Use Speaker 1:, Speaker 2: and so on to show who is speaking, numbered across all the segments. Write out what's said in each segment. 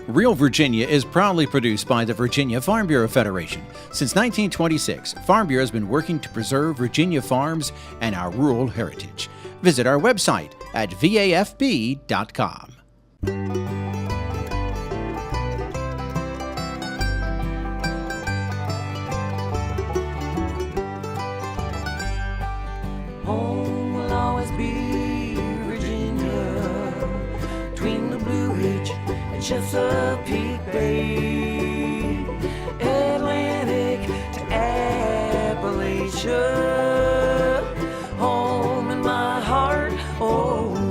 Speaker 1: Real Virginia is proudly produced by the Virginia Farm Bureau Federation. Since 1926, Farm Bureau has been working to preserve Virginia farms and our rural heritage. Visit our website at vafb.com.
Speaker 2: Home will always be Virginia, between the Blue Ridge and Chesapeake Bay, Atlantic to Appalachia, home in my heart always.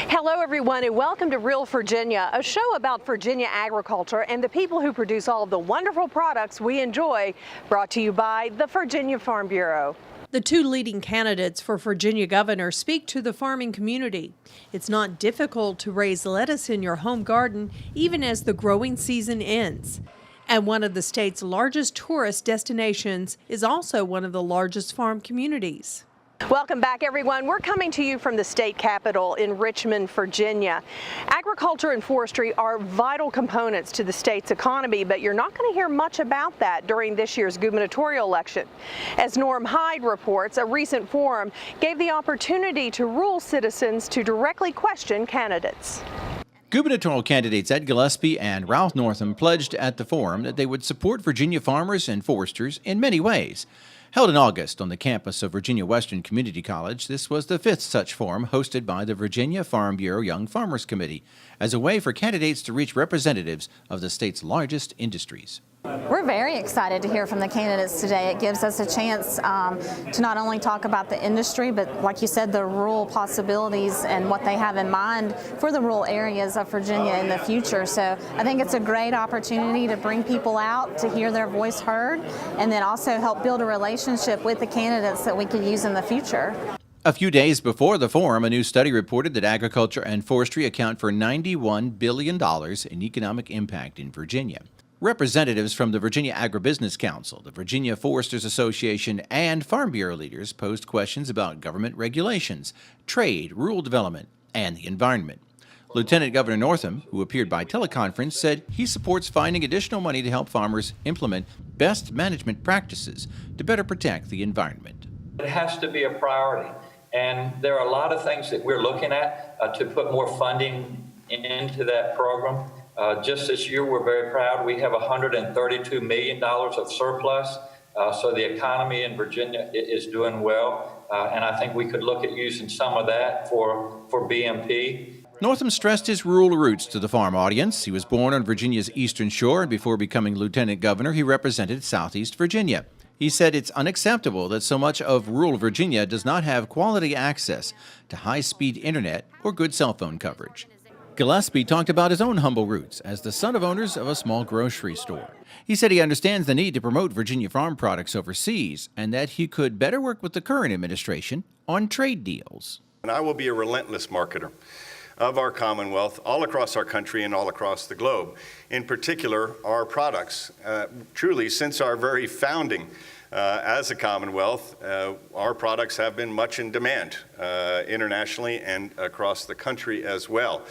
Speaker 3: Hello everyone and welcome to Real Virginia, a show about Virginia agriculture and the people who produce all of the wonderful products we enjoy, brought to you by the Virginia Farm Bureau.
Speaker 4: The two leading candidates for Virginia governor speak to the farming community. It's not difficult to raise lettuce in your home garden, even as the growing season ends. And one of the state's largest tourist destinations is also one of the largest farm communities.
Speaker 3: Welcome back, everyone. We're coming to you from the state capitol in Richmond, Virginia. Agriculture and forestry are vital components to the state's economy, but you're not going to hear much about that during this year's gubernatorial election. As Norm Hyde reports, a recent forum gave the opportunity to rural citizens to directly question candidates.
Speaker 1: Gubernatorial candidates Ed Gillespie and Ralph Northam pledged at the forum that they would support Virginia farmers and foresters in many ways. Held in August on the campus of Virginia Western Community College, this was the fifth such forum hosted by the Virginia Farm Bureau Young Farmers Committee as a way for candidates to reach representatives of the state's largest industries.
Speaker 5: We're very excited to hear from the candidates today. It gives us a chance to not only talk about the industry, but like you said, the rural possibilities and what they have in mind for the rural areas of Virginia in the future. So I think it's a great opportunity to bring people out, to hear their voice heard, and then also help build a relationship with the candidates that we could use in the future.
Speaker 1: A few days before the forum, a new study reported that agriculture and forestry account for $91 billion in economic impact in Virginia. Representatives from the Virginia Agribusiness Council, the Virginia Foresters Association, and Farm Bureau leaders posed questions about government regulations, trade, rural development, and the environment. Lieutenant Governor Northam, who appeared by teleconference, said he supports finding additional money to help farmers implement best management practices to better protect the environment.
Speaker 6: It has to be a priority, and there are a lot of things that we're looking at to put more funding into that program. Just this year, we're very proud. We have $132 million of surplus, so the economy in Virginia is doing well, and I think we could look at using some of that for BMP.
Speaker 1: Northam stressed his rural roots to the farm audience. He was born on Virginia's eastern shore, and before becoming lieutenant governor, he represented Southeast Virginia. He said it's unacceptable that so much of rural Virginia does not have quality access to high-speed internet or good cell phone coverage. Gillespie talked about his own humble roots as the son of owners of a small grocery store. He said he understands the need to promote Virginia farm products overseas and that he could better work with the current administration on trade deals.
Speaker 7: And I will be a relentless marketer of our Commonwealth all across our country and all across the globe. In particular, our products. Truly, since our very founding as a Commonwealth, our products have been much in demand internationally and across the country as well.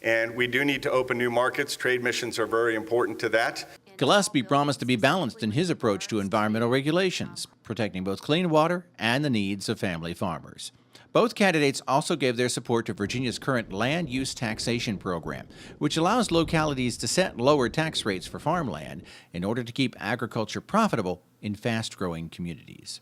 Speaker 7: And we do need to open new markets. Trade missions are very important to that.
Speaker 1: Gillespie promised to be balanced in his approach to environmental regulations, protecting both clean water and the needs of family farmers. Both candidates also gave their support to Virginia's current land use taxation program, which allows localities to set lower tax rates for farmland in order to keep agriculture profitable in fast-growing communities.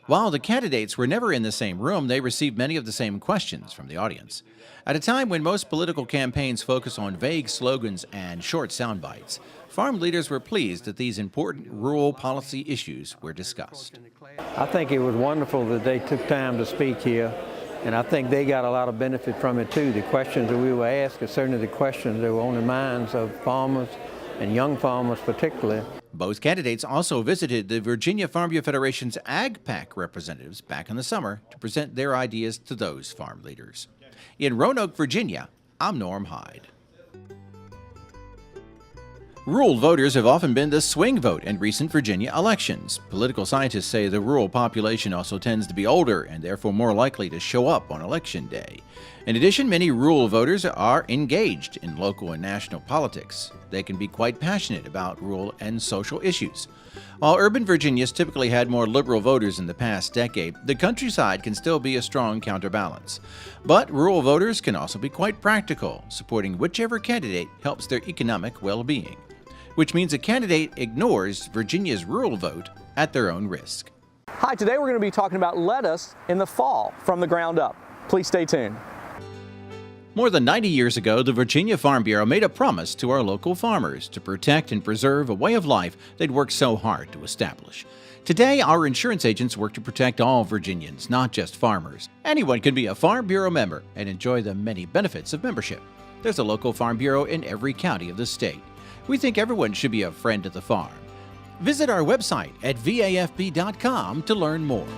Speaker 1: While the candidates were never in the same room, they received many of the same questions from the audience. At a time when most political campaigns focus on vague slogans and short sound bites, farm leaders were pleased that these important rural policy issues were discussed.
Speaker 8: I think it was wonderful that they took time to speak here, and I think they got a lot of benefit from it too. The questions that we were asked are certainly the questions that were on the minds of farmers and young farmers particularly.
Speaker 1: Both candidates also visited the Virginia Farm Bureau Federation's Ag PAC representatives back in the summer to present their ideas to those farm leaders. In Roanoke, Virginia, I'm Norm Hyde. Rural voters have often been the swing vote in recent Virginia elections. Political scientists say the rural population also tends to be older and therefore more likely to show up on Election Day. In addition, many rural voters are engaged in local and national politics. They can be quite passionate about rural and social issues. While urban Virginia's typically had more liberal voters in the past decade, the countryside can still be a strong counterbalance. But rural voters can also be quite practical, supporting whichever candidate helps their economic well-being, which means a candidate ignores Virginia's rural vote at their own risk.
Speaker 9: Hi, today we're going to be talking about lettuce in the fall from the ground up. Please stay tuned.
Speaker 1: More than 90 years ago, the Virginia Farm Bureau made a promise to our local farmers to protect and preserve a way of life they'd worked so hard to establish. Today, our insurance agents work to protect all Virginians, not just farmers. Anyone can be a Farm Bureau member and enjoy the many benefits of membership. There's a local Farm Bureau in every county of the state. We think everyone should be a friend of the farm. Visit our website at vafb.com to learn more.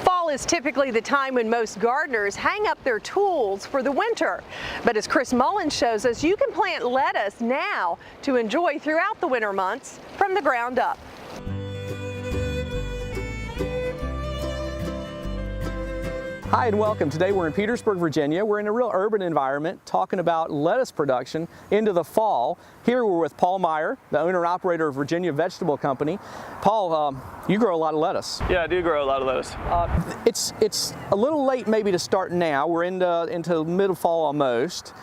Speaker 3: Fall is typically the time when most gardeners hang up their tools for the winter. But as Chris Mullins shows us, you can plant lettuce now to enjoy throughout the winter months from the ground up.
Speaker 9: Hi and welcome. Today we're in Petersburg, Virginia. We're in a real urban environment talking about lettuce production into the fall. Here we're with Paul Meyer, the owner and operator of Virginia Vegetable Company. Paul, you grow a lot of lettuce.
Speaker 10: Yeah, I do grow a lot of lettuce.
Speaker 9: It's a little late maybe to start now. We're into mid-fall almost.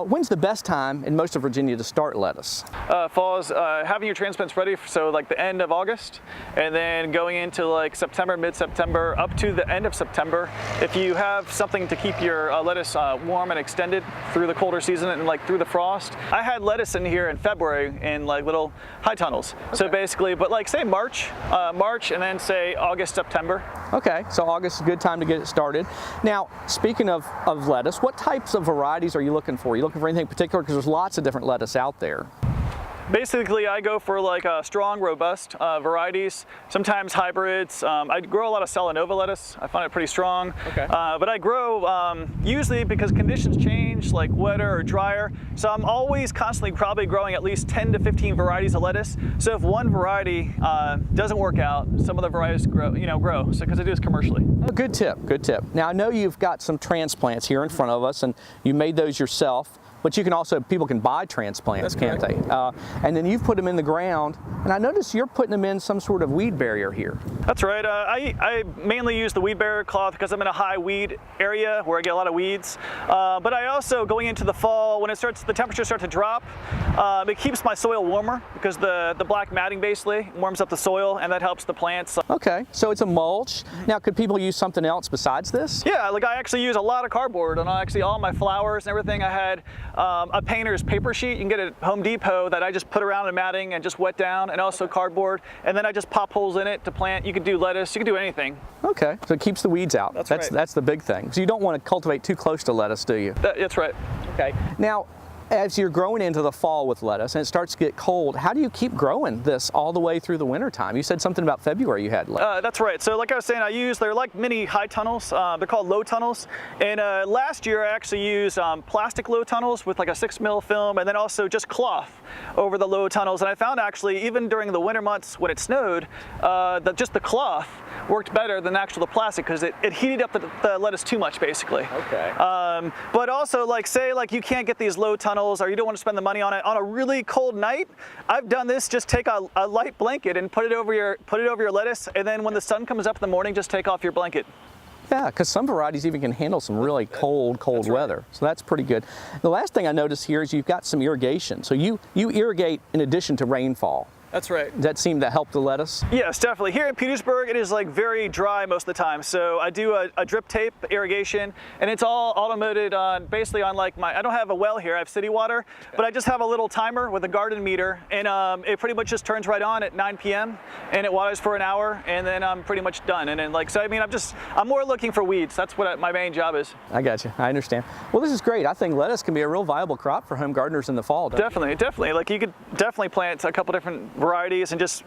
Speaker 9: When's the best time in most of Virginia to start lettuce?
Speaker 10: Fall is having your transplants ready, so like the end of August, and then going into like September, mid-September, up to the end of September. If you have something to keep your lettuce warm and extended through the colder season and like through the frost. I had lettuce in here in February in like little high tunnels. Okay. So basically, but like say March, and then say August, September.
Speaker 9: Okay, so August is a good time to get it started. Now, speaking of lettuce, what types of varieties are you looking for? Are you looking for anything particular? Because there's lots of different lettuce out there.
Speaker 10: Basically, I go for like strong, robust varieties, sometimes hybrids. I grow a lot of Salanova lettuce. I find it pretty strong. Okay. But I grow usually because conditions change, like wetter or drier. So I'm always constantly probably growing at least 10 to 15 varieties of lettuce. So if one variety doesn't work out, some other varieties grow. So because I do this commercially.
Speaker 9: Oh, good tip, good tip. Now I know you've got some transplants here in front of us, and you made those yourself. But you can also, people can buy transplants, can't they? And then you've put them in the ground, and I notice you're putting them in some sort of weed barrier here.
Speaker 10: That's right. I mainly use the weed barrier cloth because I'm in a high weed area where I get a lot of weeds. But I also, going into the fall, when the temperatures start to drop, it keeps my soil warmer because the black matting basically warms up the soil, and that helps the plants.
Speaker 9: Okay, so it's a mulch. Now, could people use something else besides this?
Speaker 10: Yeah, like I actually use a lot of cardboard on actually all my flowers and everything. I had a painter's paper sheet you can get at Home Depot that I just put around in matting and just wet down, and also cardboard, and then I just pop holes in it to plant. You could do lettuce, you could do anything.
Speaker 9: Okay, so it keeps the weeds out.
Speaker 10: That's right.
Speaker 9: That's the big thing. So you don't want to cultivate too close to lettuce, do you?
Speaker 10: That's right.
Speaker 9: Okay. Now, as you're growing into the fall with lettuce and it starts to get cold, how do you keep growing this all the way through the winter time? You said something about February you had lettuce.
Speaker 10: That's right. So like I was saying, they're like mini high tunnels. They're called low tunnels. And last year I actually used plastic low tunnels with like a 6 mil film, and then also just cloth over the low tunnels. And I found actually, even during the winter months when it snowed, just the cloth worked better than the plastic because it heated up the lettuce too much, basically.
Speaker 9: Okay.
Speaker 10: But also, say you can't get these low tunnels, or you don't want to spend the money on it on a really cold night. I've done this. Just take a light blanket and put it over your lettuce, and then when the sun comes up in the morning, just take off your blanket.
Speaker 9: Yeah, because some varieties even can handle some really cold weather. So that's pretty good. The last thing I noticed here is you've got some irrigation. So you irrigate in addition to rainfall.
Speaker 10: That's right.
Speaker 9: Does that seem to help the lettuce?
Speaker 10: Yes, definitely. Here in Petersburg, it is very dry most of the time. So I do a drip tape irrigation, and it's all automated basically on I don't have a well here, I have city water, but I just have a little timer with a garden meter, and it pretty much just turns right on at 9 p.m. and it waters for an hour, and then I'm pretty much done. And then I'm more looking for weeds. That's what my main job is.
Speaker 9: I got you. I understand. Well, this is great. I think lettuce can be a real viable crop for home gardeners in the fall.
Speaker 10: Definitely. You could definitely plant a couple different varieties and just,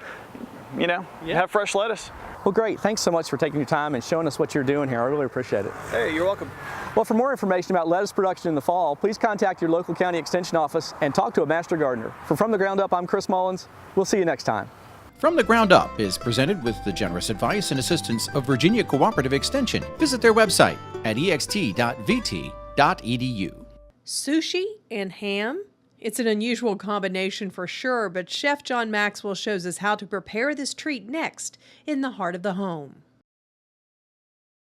Speaker 10: have fresh lettuce.
Speaker 9: Well, great. Thanks so much for taking your time and showing us what you're doing here. I really appreciate it.
Speaker 10: Hey, you're welcome.
Speaker 9: Well, for more information about lettuce production in the fall, please contact your local county extension office and talk to a master gardener. From the Ground Up, I'm Chris Mullins. We'll see you next time.
Speaker 1: From the Ground Up is presented with the generous advice and assistance of Virginia Cooperative Extension. Visit their website at ext.vt.edu.
Speaker 4: Sushi and ham? It's an unusual combination for sure, but Chef John Maxwell shows us how to prepare this treat next in the heart of the home.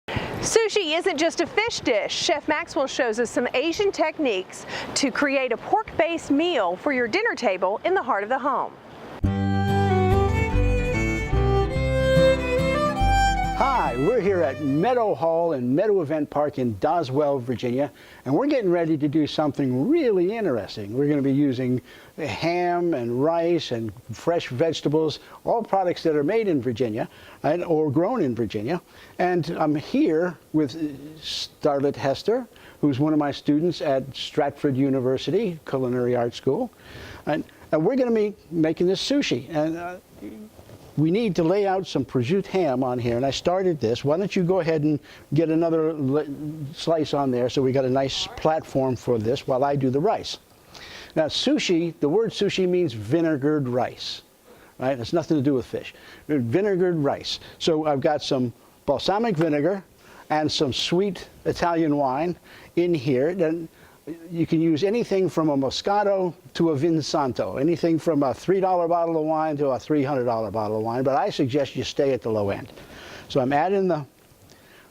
Speaker 3: Sushi isn't just a fish dish. Chef Maxwell shows us some Asian techniques to create a pork-based meal for your dinner table in the heart of the home.
Speaker 11: Hi, we're here at Meadow Hall and Meadow Event Park in Doswell, Virginia, and we're getting ready to do something really interesting. We're going to be using ham and rice and fresh vegetables, all products that are made in Virginia or grown in Virginia. And I'm here with Starlet Hester, who's one of my students at Stratford University Culinary Arts School. And we're going to be making this sushi. And we need to lay out some prosciutto ham on here, and I started this. Why don't you go ahead and get another slice on there so we got a nice platform for this while I do the rice. Now sushi, the word sushi means vinegared rice, right? It's nothing to do with fish. Vinegared rice. So I've got some balsamic vinegar and some sweet Italian wine in here. Then you can use anything from a Moscato to a Vinsanto, anything from a $3 bottle of wine to a $300 bottle of wine, but I suggest you stay at the low end. So I'm adding the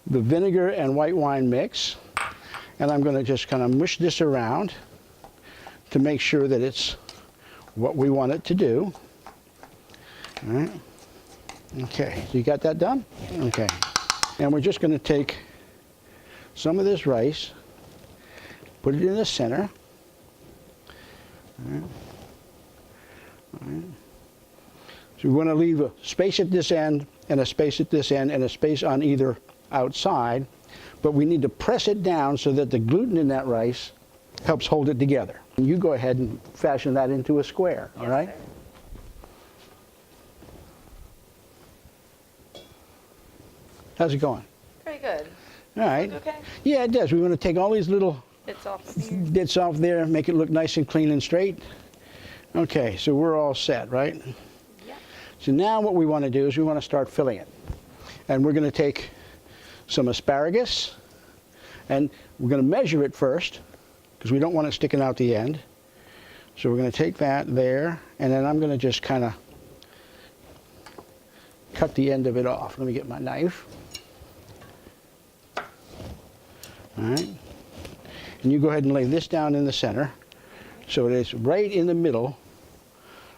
Speaker 11: vinegar and white wine mix, and I'm going to just kind of mush this around to make sure that it's what we want it to do. All right. Okay, so you got that done? Okay. And we're just going to take some of this rice, put it in the center. All right. All right. So we want to leave a space at this end and a space at this end and a space on either outside, but we need to press it down so that the gluten in that rice helps hold it together. And you go ahead and fashion that into a square, all right? How's it going?
Speaker 3: Pretty good.
Speaker 11: All right.
Speaker 3: Okay.
Speaker 11: Yeah, it does. We want to take all these little bits off there, make it look nice and clean and straight. Okay, so we're all set, right?
Speaker 3: Yeah.
Speaker 11: So now what we want to do is we want to start filling it. And we're going to take some asparagus, and we're going to measure it first, because we don't want it sticking out the end. So we're going to take that there, and then I'm going to just kind of cut the end of it off. Let me get my knife. All right. And you go ahead and lay this down in the center, so it is right in the middle,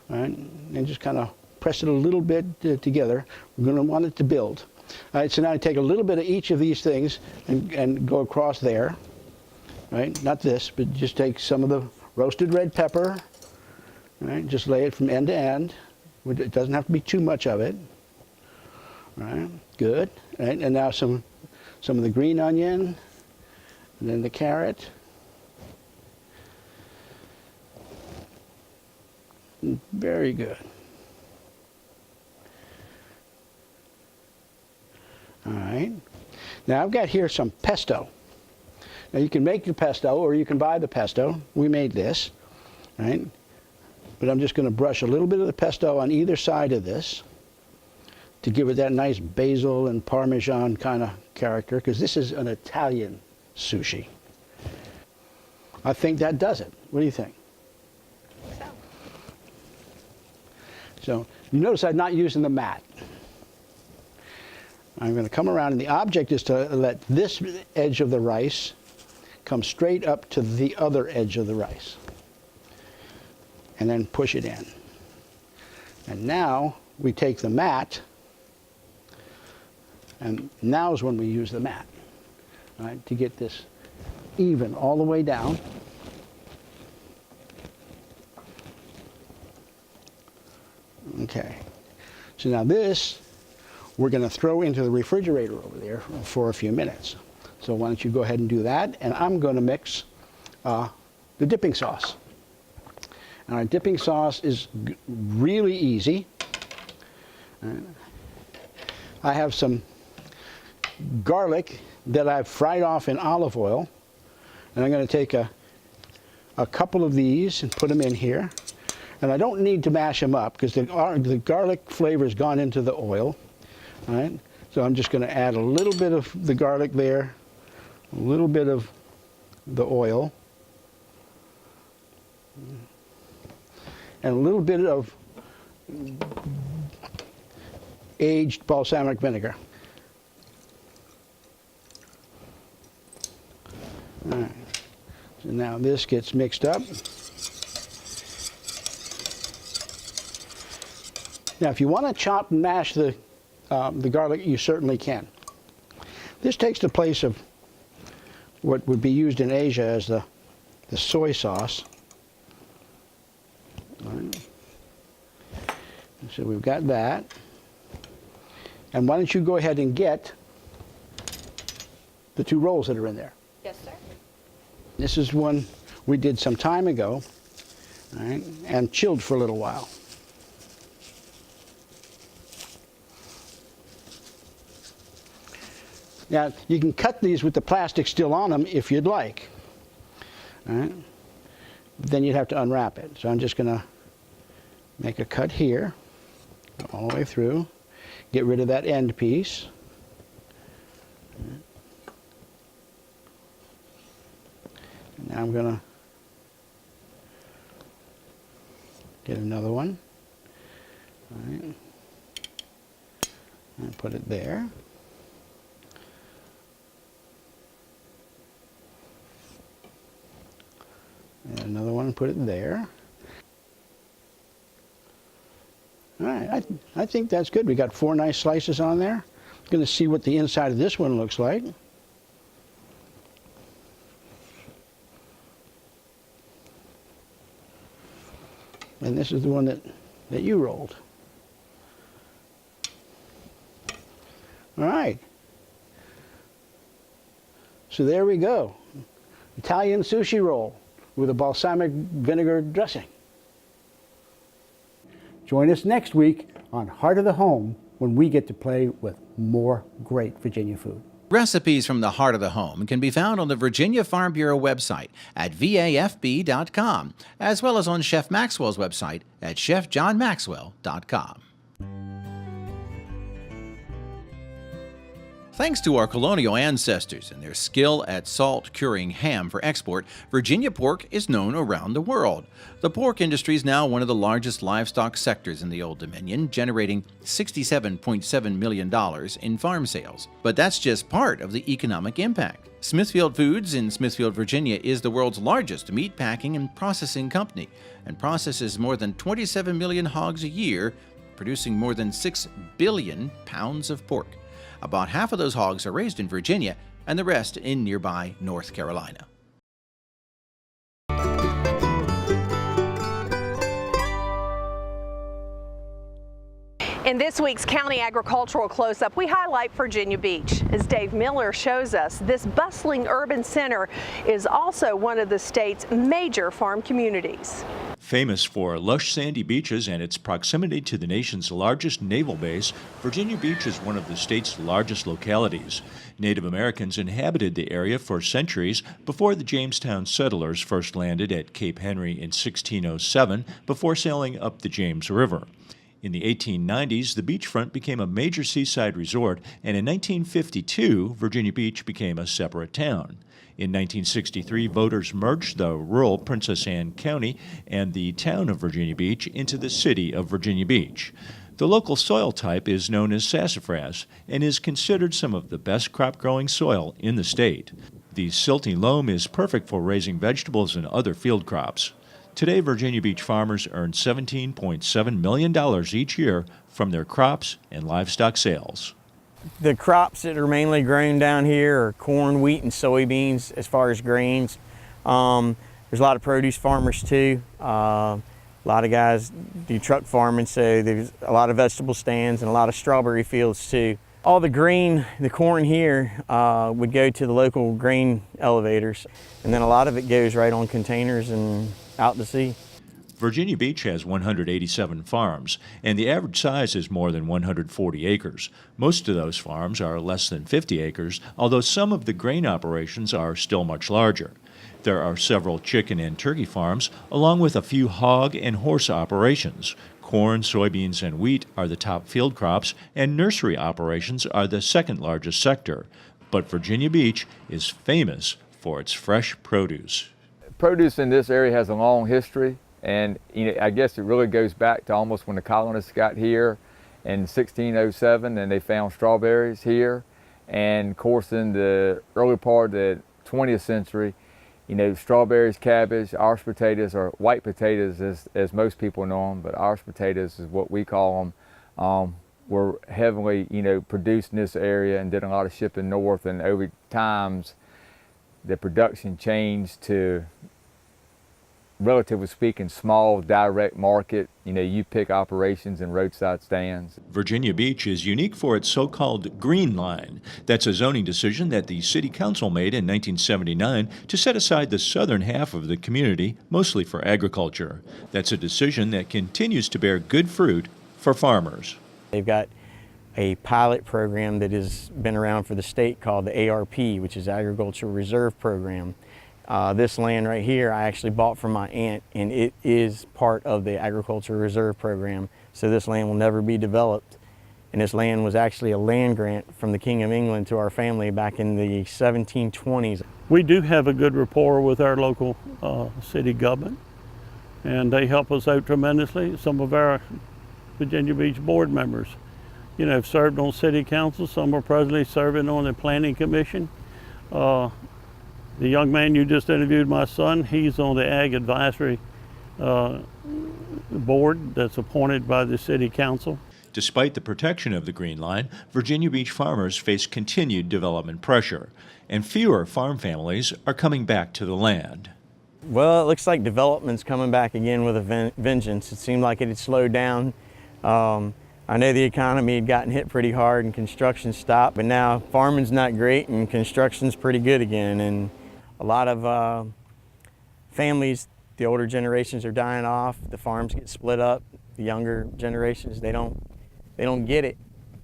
Speaker 11: all right? And just kind of press it a little bit together. We're going to want it to build. All right, so now I take a little bit of each of these things and go across there, right? Not this, but just take some of the roasted red pepper, all right? Just lay it from end to end. It doesn't have to be too much of it. All right, good. All right, and now some of the green onion, and then the carrot. Very good. All right. Now I've got here some pesto. Now you can make the pesto or you can buy the pesto. We made this, right? But I'm just going to brush a little bit of the pesto on either side of this to give it that nice basil and Parmesan kind of character, because this is an Italian sushi. I think that does it. What do you think? So you notice I'm not using the mat. I'm going to come around, and the object is to let this edge of the rice come straight up to the other edge of the rice, and then push it in. And now we take the mat, and now is when we use the mat, right, to get this even all the way down. Okay, so now this we're going to throw into the refrigerator over there for a few minutes. So why don't you go ahead and do that, and I'm going to mix the dipping sauce. And our dipping sauce is really easy. I have some garlic that I've fried off in olive oil, and I'm going to take a couple of these and put them in here. And And I don't need to mash them up because the garlic flavor has gone into the oil. All right? So I'm just going to add a little bit of the garlic there, a little bit of the oil, and a little bit of aged balsamic vinegar. All right. So now this gets mixed up. Now, if you want to chop and mash the garlic, you certainly can. This takes the place of what would be used in Asia as the soy sauce. All right. So we've got that. And why don't you go ahead and get the 2 rolls that are in there?
Speaker 3: Yes, sir.
Speaker 11: This is one we did some time ago, all right, and chilled for a little while. Now, you can cut these with the plastic still on them if you'd like. All right? Then you'd have to unwrap it. So I'm just going to make a cut here, all the way through, get rid of that end piece. Now I'm going to get another one. All right. And put it there. And another one, put it there. All right, I think that's good. We got 4 nice slices on there. I'm going to see what the inside of this one looks like. And this is the one that you rolled. All right. So there we go. Italian sushi roll with a balsamic vinegar dressing. Join us next week on Heart of the Home when we get to play with more great Virginia food.
Speaker 1: Recipes from the heart of the home can be found on the Virginia Farm Bureau website at vafb.com, as well as on Chef Maxwell's website at chefjohnmaxwell.com. Thanks to our colonial ancestors and their skill at salt curing ham for export, Virginia pork is known around the world. The pork industry is now one of the largest livestock sectors in the Old Dominion, generating $67.7 million in farm sales. But that's just part of the economic impact. Smithfield Foods in Smithfield, Virginia is the world's largest meat packing and processing company and processes more than 27 million hogs a year, producing more than 6 billion pounds of pork. About half of those hogs are raised in Virginia and the rest in nearby North Carolina.
Speaker 3: In this week's County Agricultural Close-Up, we highlight Virginia Beach. As Dave Miller shows us, this bustling urban center is also one of the state's major farm communities.
Speaker 12: Famous for lush sandy beaches and its proximity to the nation's largest naval base, Virginia Beach is one of the state's largest localities. Native Americans inhabited the area for centuries before the Jamestown settlers first landed at Cape Henry in 1607 before sailing up the James River. In the 1890s, the beachfront became a major seaside resort, and in 1952, Virginia Beach became a separate town. In 1963, voters merged the rural Princess Anne County and the town of Virginia Beach into the city of Virginia Beach. The local soil type is known as sassafras and is considered some of the best crop-growing soil in the state. The silty loam is perfect for raising vegetables and other field crops. Today, Virginia Beach farmers earn $17.7 million each year from their crops and livestock sales.
Speaker 13: The crops that are mainly grown down here are corn, wheat, and soybeans as far as grains. There's a lot of produce farmers too. A lot of guys do truck farming, so there's a lot of vegetable stands and a lot of strawberry fields too. All the grain, the corn here, would go to the local grain elevators, and then a lot of it goes right on containers and out to sea.
Speaker 12: Virginia Beach has 187 farms, and the average size is more than 140 acres. Most of those farms are less than 50 acres, although some of the grain operations are still much larger. There are several chicken and turkey farms, along with a few hog and horse operations. Corn, soybeans, and wheat are the top field crops, and nursery operations are the second largest sector. But Virginia Beach is famous for its fresh produce.
Speaker 14: Produce in this area has a long history, and I guess it really goes back to almost when the colonists got here in 1607 and they found strawberries here. And of course in the early part of the 20th century, strawberries, cabbage, Irish potatoes, or white potatoes as most people know them, but Irish potatoes is what we call them, were heavily, produced in this area and did a lot of shipping north. And over times, the production changed to, relatively speaking, small direct market, you pick operations and roadside stands.
Speaker 12: Virginia Beach is unique for its so-called Green Line. That's a zoning decision that the City Council made in 1979 to set aside the southern half of the community, mostly for agriculture. That's a decision that continues to bear good fruit for farmers.
Speaker 13: They've got a pilot program that has been around for the state called the ARP, which is Agricultural Reserve Program. This land right here I actually bought from my aunt, and it is part of the Agricultural Reserve Program, so this land will never be developed. And this land was actually a land grant from the King of England to our family back in the 1720s.
Speaker 15: We do have a good rapport with our local city government, and they help us out tremendously. Some of our Virginia Beach board members, have served on city council. Some are presently serving on the planning commission. The young man you just interviewed, my son, he's on the Ag Advisory Board that's appointed by the City Council.
Speaker 12: Despite the protection of the Green Line, Virginia Beach farmers face continued development pressure, and fewer farm families are coming back to the land.
Speaker 13: Well, it looks like development's coming back again with a vengeance. It seemed like it had slowed down. I know the economy had gotten hit pretty hard and construction stopped, but now farming's not great and construction's pretty good again. And a lot of families, the older generations are dying off, the farms get split up, the younger generations, they don't get it.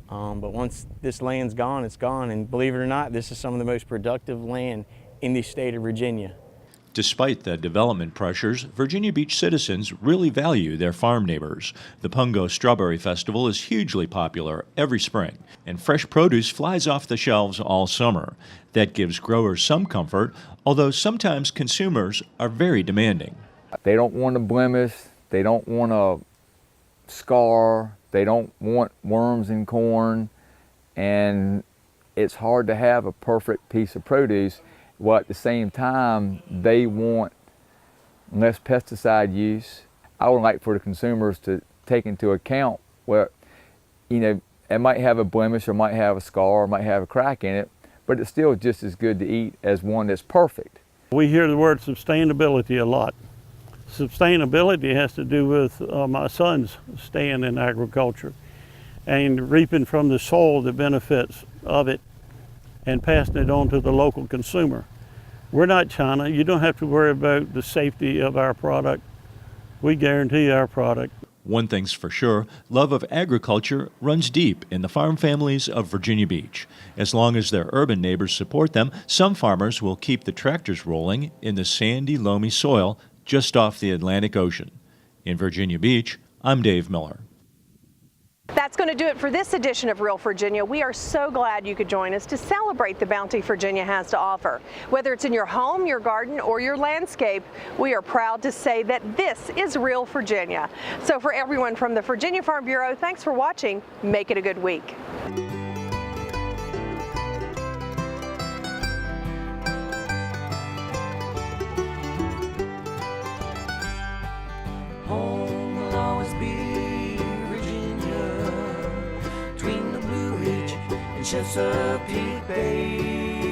Speaker 13: But once this land's gone, it's gone. And believe it or not, this is some of the most productive land in the state of Virginia.
Speaker 12: Despite the development pressures, Virginia Beach citizens really value their farm neighbors. The Pungo Strawberry Festival is hugely popular every spring, and fresh produce flies off the shelves all summer. That gives growers some comfort, although sometimes consumers are very demanding.
Speaker 14: They don't want a blemish, they don't want a scar, they don't want worms in corn, and it's hard to have a perfect piece of produce. While at the same time, they want less pesticide use. I would like for the consumers to take into account where, it might have a blemish or might have a scar or might have a crack in it, but it's still just as good to eat as one that's perfect.
Speaker 15: We hear the word sustainability a lot. Sustainability has to do with my son's staying in agriculture and reaping from the soil the benefits of it and passing it on to the local consumer. We're not China. You don't have to worry about the safety of our product. We guarantee our product.
Speaker 12: One thing's for sure, love of agriculture runs deep in the farm families of Virginia Beach. As long as their urban neighbors support them, some farmers will keep the tractors rolling in the sandy, loamy soil just off the Atlantic Ocean. In Virginia Beach, I'm Dave Miller.
Speaker 3: That's going to do it for this edition of Real Virginia. We are so glad you could join us to celebrate the bounty Virginia has to offer. Whether it's in your home, your garden, or your landscape, we are proud to say that this is Real Virginia. So for everyone from the Virginia Farm Bureau, thanks for watching. Make it a good week.
Speaker 2: Home will always be Virginia, between the Blue Ridge and Chesapeake Bay.